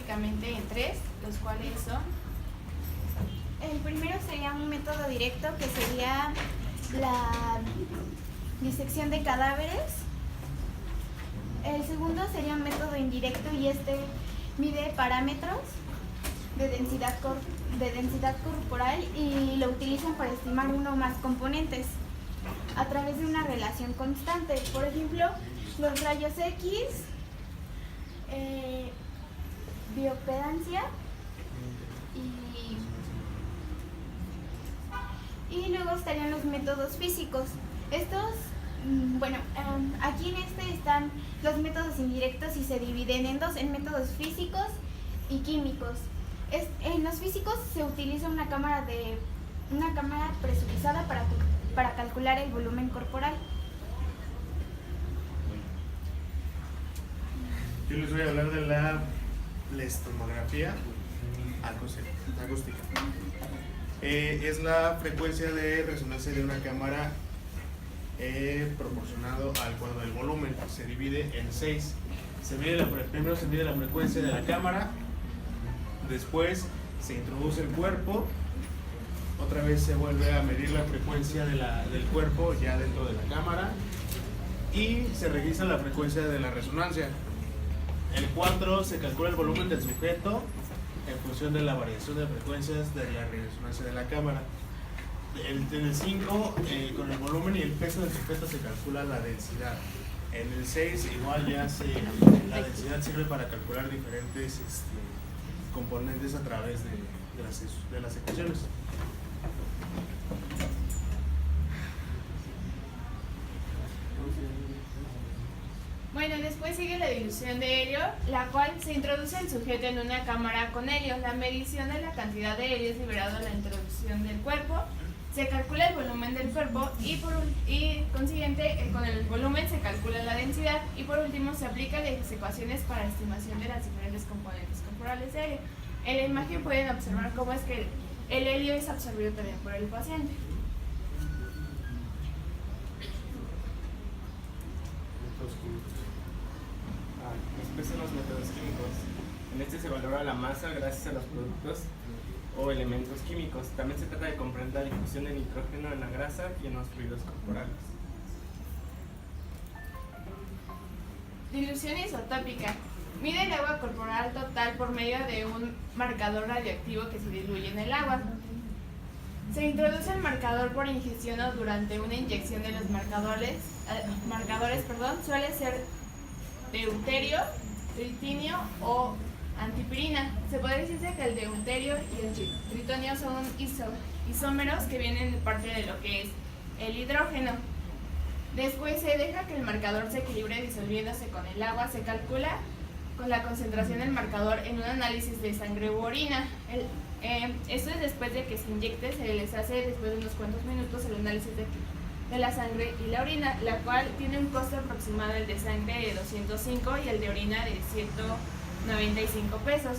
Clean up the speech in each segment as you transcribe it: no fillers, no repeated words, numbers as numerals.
básicamente en tres, los cuales son... El primero sería un método directo, que sería la disección de cadáveres. El segundo sería un método indirecto y este mide parámetros de densidad corporal y lo utilizan para estimar uno o más componentes a través de una relación constante. Por ejemplo, los rayos X, bioimpedancia y luego estarían los métodos físicos. Estos, aquí en este están los métodos indirectos y se dividen en dos, en métodos físicos y químicos. En los físicos se utiliza una cámara presurizada para calcular el volumen corporal. Yo les voy a hablar de la estomografía acústica. Es la frecuencia de resonancia de una cámara proporcionado al cuadro del volumen. Se divide en 6. Primero se mide la frecuencia de la cámara, después se introduce el cuerpo, otra vez se vuelve a medir la frecuencia del cuerpo ya dentro de la cámara y se registra la frecuencia de la resonancia. El 4 se calcula el volumen del sujeto en función de la variación de frecuencias de la resonancia de la cámara. En el 5, con el volumen y el peso del sujeto se calcula la densidad. En el 6 igual la densidad sirve para calcular diferentes componentes a través de las ecuaciones. Bueno, después sigue la dilución de helio, la cual se introduce el sujeto en una cámara con helio. La medición de la cantidad de helio es liberado a la introducción del cuerpo. Se calcula el volumen del cuerpo y consiguiente con el volumen se calcula la densidad y por último se aplican las ecuaciones para estimación de las diferentes componentes corporales de helio. En la imagen pueden observar cómo es que el helio es absorbido también por el paciente. Después son los métodos químicos. En este se valora la masa gracias a los productos o elementos químicos. También se trata de comprender la difusión de nitrógeno en la grasa y en los fluidos corporales. Dilución isotópica. Mide el agua corporal total por medio de un marcador radioactivo que se diluye en el agua. Se introduce el marcador por ingestión o durante una inyección de los marcadores, suele ser deuterio, tritinio o antipirina. Se puede decirse que el deuterio y el tritonio son isómeros que vienen de parte de lo que es el hidrógeno. Después se deja que el marcador se equilibre disolviéndose con el agua. Se calcula con la concentración del marcador en un análisis de sangre u orina. Esto es después de que se inyecte, se les hace después de unos cuantos minutos el análisis de la sangre y la orina, la cual tiene un costo aproximado, el de sangre de 205 y el de orina de 195 pesos.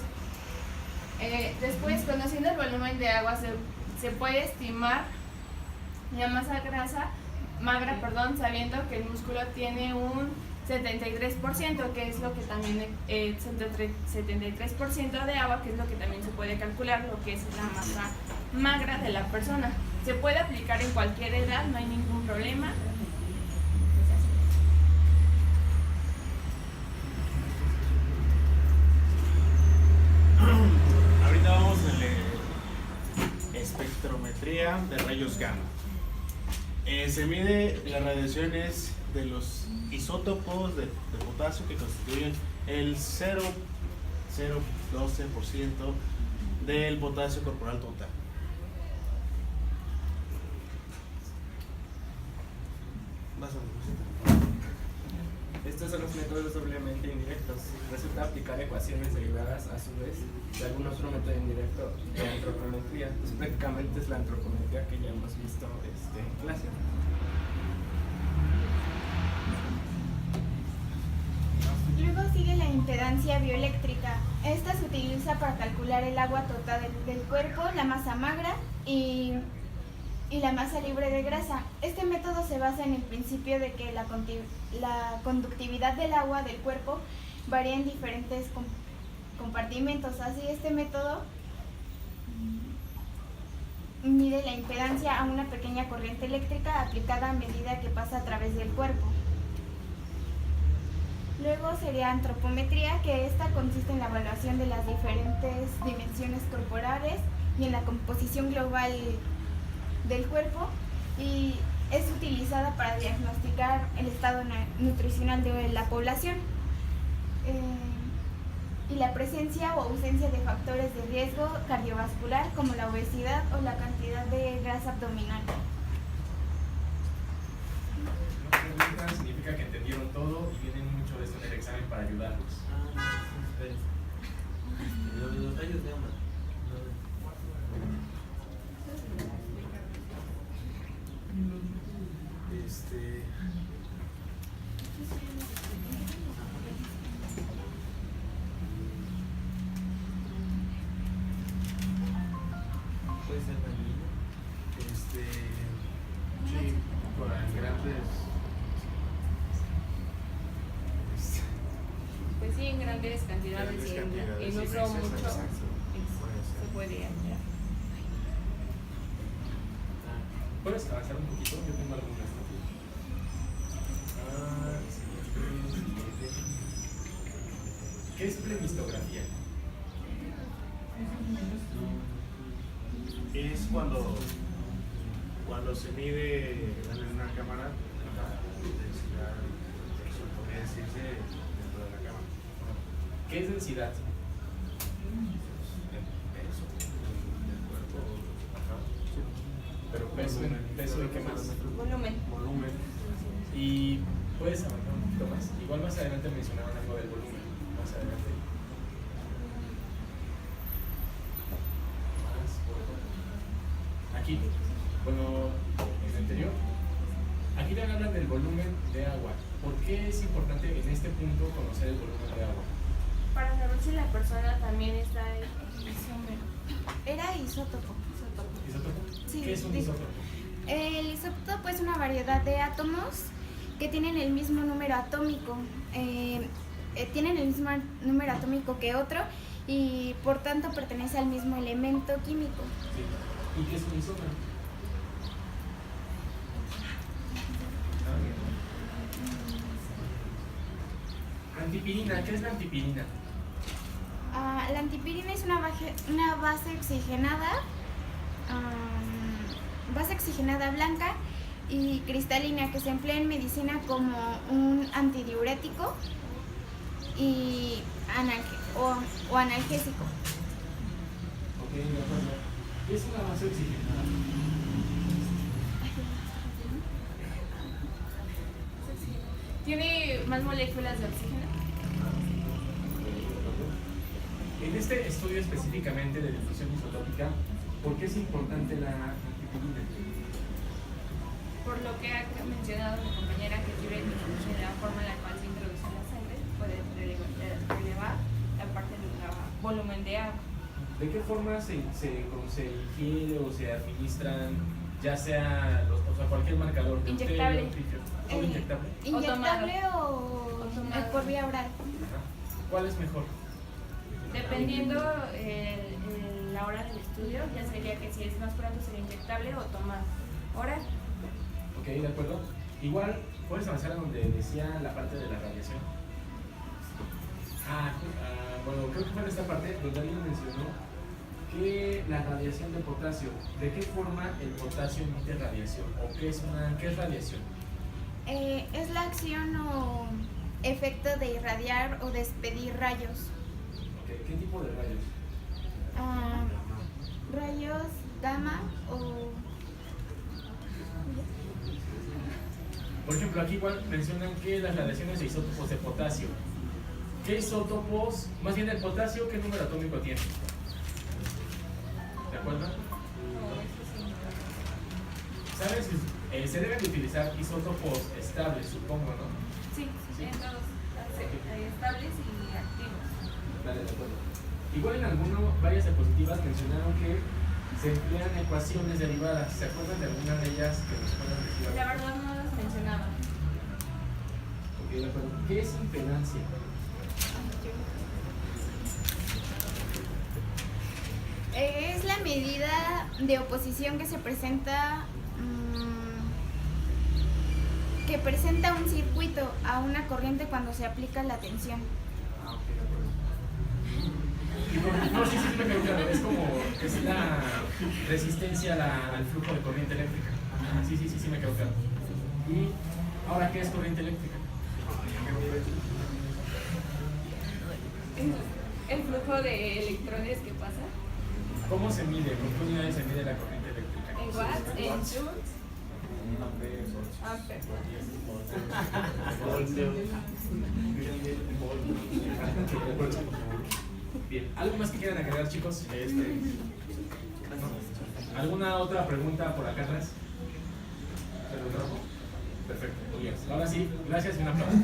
Después, conociendo el volumen de agua, se puede estimar la masa magra, sabiendo que el músculo tiene un 73%, que es lo que también 73% de agua, que es lo que también se puede calcular, lo que es la masa magra de la persona. Se puede aplicar en cualquier edad, no hay ningún problema. Ahorita vamos a la espectrometría de rayos gamma. Se mide las radiaciones de los isótopos de potasio que constituyen el 0,012% del potasio corporal total. Estos son los métodos doblemente indirectos. Resulta aplicar ecuaciones derivadas a su vez de algún otro método indirecto de antropometría. Pues prácticamente es la antropometría que ya hemos visto en clase. Luego sigue la impedancia bioeléctrica. Esta se utiliza para calcular el agua total del cuerpo, la masa magra y la masa libre de grasa. Este método se basa en el principio de que la conductividad del agua del cuerpo varía en diferentes compartimentos. Así, este método mide la impedancia a una pequeña corriente eléctrica aplicada a medida que pasa a través del cuerpo. Luego sería antropometría, que esta consiste en la evaluación de las diferentes dimensiones corporales y en la composición global del cuerpo, y es utilizada para diagnosticar el estado nutricional de la población y la presencia o ausencia de factores de riesgo cardiovascular como la obesidad o la cantidad de grasa abdominal. Pregunta significa que entendieron todo y vienen mucho de esto en el examen para ayudarlos. Los rayos de Gamma. Puede ser dañino. Sí, con grandes. Pues sí, en grandes cantidades y en uso mucho se puede alterar. ¿Puedes avanzar un poquito? Yo tengo algunas. ¿Qué es plemistografía? Es cuando se mide en una cámara la densidad, podría decirse, dentro de la cámara. ¿Qué es densidad? Peso del cuerpo. Pero peso de qué más? Volumen. Volumen. Y puedes avanzar un poquito más. Igual más adelante mencionaban algo del volumen. Más adelante. Más, por favor. Aquí, bueno, en el anterior. Aquí te hablan del volumen de agua. ¿Por qué es importante en este punto conocer el volumen de agua? Para saber si la persona también está Era isótopo. ¿Isótopo? Sí, ¿Qué es un isótopo? El isótopo es una variedad de átomos que tienen el mismo número atómico. Tienen el mismo número atómico que otro y por tanto pertenece al mismo elemento químico. Sí. ¿Y qué es un isómero? Antipirina, ¿qué es la antipirina? La antipirina es una base oxigenada blanca y cristalina que se emplea en medicina como un antidiurético y analgésico. Ok, de acuerdo. ¿Qué es una base oxigenada? ¿Tiene más moléculas de oxígeno? En este estudio específicamente de difusión isotópica, ¿por qué es importante la antipirina? Por lo que ha mencionado mi compañera, que tiene la forma en la cual se introduce en la sangre puede relevar la parte del volumen de agua. ¿De qué forma se ingiere o se administran, ya sea cualquier marcador? De Inyectable. ¿Todo inyectable? Inyectable o tomado. por vía oral. Ajá. ¿Cuál es mejor? Dependiendo la hora del estudio, ya sería que si es más pronto sería inyectable o tomar oral. Ok, de acuerdo. Igual, ¿puedes avanzar a donde decía la parte de la radiación? Bueno, creo que fue en esta parte donde alguien mencionó que la radiación de potasio, ¿de qué forma el potasio emite radiación? ¿O qué es radiación? Es la acción o efecto de irradiar o despedir rayos. Okay. ¿Qué tipo de rayos? Rayos gamma o... Por ejemplo, aquí igual mencionan que las radiaciones de isótopos de potasio. ¿Qué isótopos, más bien el potasio, qué número atómico tiene? ¿De acuerdo? ¿Sabes? Se deben de utilizar isótopos estables, supongo, ¿no? Sí, en todos, estables y activos. Vale, de acuerdo. Igual en varias diapositivas mencionaron que se emplean ecuaciones derivadas. ¿Se acuerdan de alguna de ellas que nos puedan decir? La verdad no las mencionaba. Ok, de acuerdo. ¿Qué es impedancia? Es la medida de oposición que se presenta, que presenta un circuito a una corriente cuando se aplica la tensión. Ah, ok, de acuerdo. No, sí, me quedó claro. Es como es la resistencia al flujo de corriente eléctrica. Ah, sí, me quedó claro. ¿Y ahora qué es corriente eléctrica? El flujo de electrones que pasa ¿Cómo se mide? ¿Con qué unidades se mide la corriente eléctrica? en watts, en joules. Bien, ¿algo más que quieran agregar, chicos? ¿Alguna otra pregunta por acá atrás? Perfecto, muy bien. Ahora sí, gracias y un aplauso.